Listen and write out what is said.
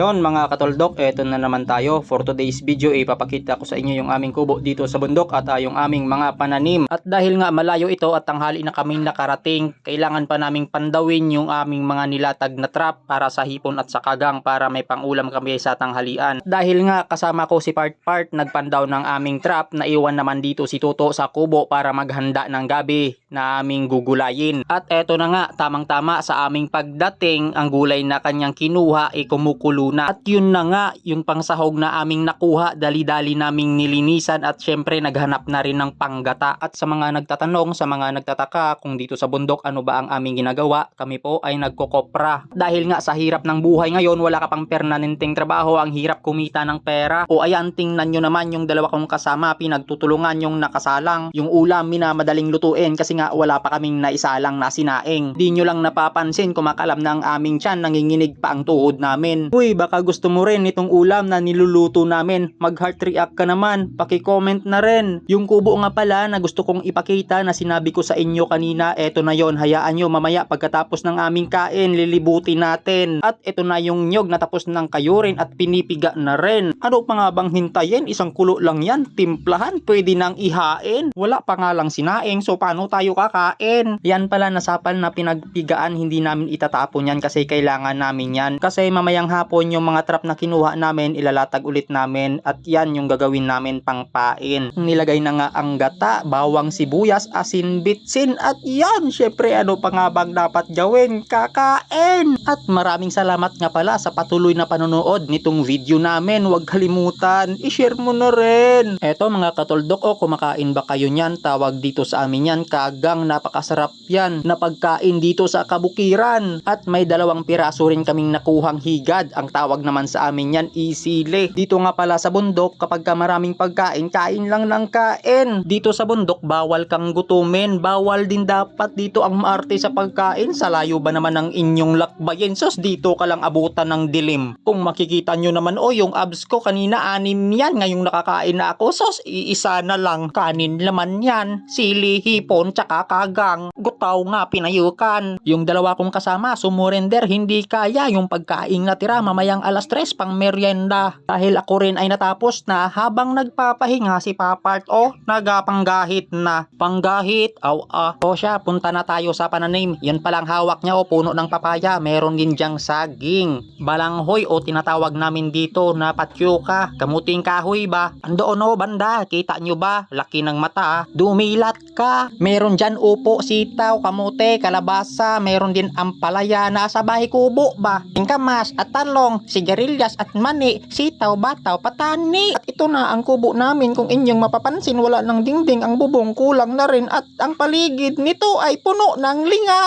Yon mga katoldok, eto na naman tayo. For today's video, ipapakita ko sa inyo yung aming kubo dito sa bundok at yung aming mga pananim. At dahil nga malayo ito at tanghali na kaming nakarating, kailangan pa naming pandawin yung aming mga nilatag na trap para sa hipon at sa kagang para may pangulam kami sa tanghalian. Dahil nga kasama ko si Part nagpandaw ng aming trap, naiwan naman dito si Toto sa kubo para maghanda ng gabi na aming gugulayin. At eto na nga, tamang-tama sa aming pagdating, ang gulay na kanyang kinuha ay kumukulo na. At yun na nga, yung pangsahog na aming nakuha, dali-dali naming nilinisan at syempre naghanap na rin ng panggata. At sa mga nagtatanong, sa mga nagtataka kung dito sa bundok ano ba ang aming ginagawa, kami po ay nagkokopra. Dahil nga sa hirap ng buhay ngayon, wala ka pang permanenteng trabaho, ang hirap kumita ng pera. O ayan, tingnan nyo naman yung dalawa kong kasama, pinagtutulungan yung nakasalang. Yung ulam, minamadaling lutuin kasi nga wala pa kaming naisalang na sinaing. Di nyo lang napapansin, kumakalam na ang aming tiyan, nanginginig pa ang tuhod namin. Uy, baka gusto mo rin itong ulam na niluluto namin, mag heart react ka naman, paki-comment na rin. Yung kubo nga pala na gusto kong ipakita na sinabi ko sa inyo kanina, eto na yon, hayaan nyo mamaya pagkatapos ng aming kain, lilibutin natin. At eto na yung nyog na tapos ng kayurin at pinipiga na rin. Ano pa nga bang hintayin? Isang kulo lang yan, timplahan, pwede nang ihain. Wala pa nga lang sinaing, so paano tayo kakain? Yan pala nasapal na pinagpigaan, hindi namin itatapon yan kasi kailangan namin yan. Kasi mamayang hapon yung mga trap na kinuha namin, ilalatag ulit namin at yan yung gagawin namin pangpain. Nilagay na nga ang gata, bawang sibuyas, asin, bitsin at yan, syempre ano pa nga bang dapat gawin? Kakain! At maraming salamat nga pala sa patuloy na panonood nitong video namin. Huwag kalimutan, i-share mo na rin. Eto mga katoldok, o kumakain ba kayo niyan? Tawag dito sa amin yan, kagang, napakasarap yan na pagkain dito sa kabukiran. At may 2 piraso rin kaming nakuhang higad. Ang tawag naman sa amin yan, isile. Dito nga pala sa bundok, kapag ka maraming pagkain, kain lang ng kain. Dito sa bundok, bawal kang gutumin. Bawal din dapat dito ang maarte sa pagkain. Sa layo ba naman ang inyong lakbayin? Sos, dito ka lang abutan ng dilim. Kung makikita nyo naman, yung abs ko kanina 6 yan. Ngayong nakakain na ako, sos, iisa na lang. Kanin naman yan. Sili, hipon, tsaka kagang. Gutaw nga, pinayukan. Yung 2 kong kasama, sumurender, hindi kaya yung pagkain natira mamayang alas 3 pang merienda. Dahil ako rin ay natapos na, habang nagpapahinga si Papart, nagapanggahit na. Panggahit, o siya, punta na tayo sa pananim. Yan palang hawak niya, puno ng papaya. Meron din diyang saging. Balanghoy, tinatawag namin dito na patyuka. Kamuting kahoy ba? Andoon banda, kita nyo ba? Laki ng mata. Dumilat ka. Meron dyan upo, sitaw, kamute, kalabasa. Meron din ampalaya. Nasa bahay kubo ba? Ingkamas at talong, sigarilyas at mani, sitaw, bataw, patani. At ito na ang kubo namin. Kung inyong mapapansin, wala ng dingding, ang bubong kulang na rin at ang paligid nito ay puno ng linga.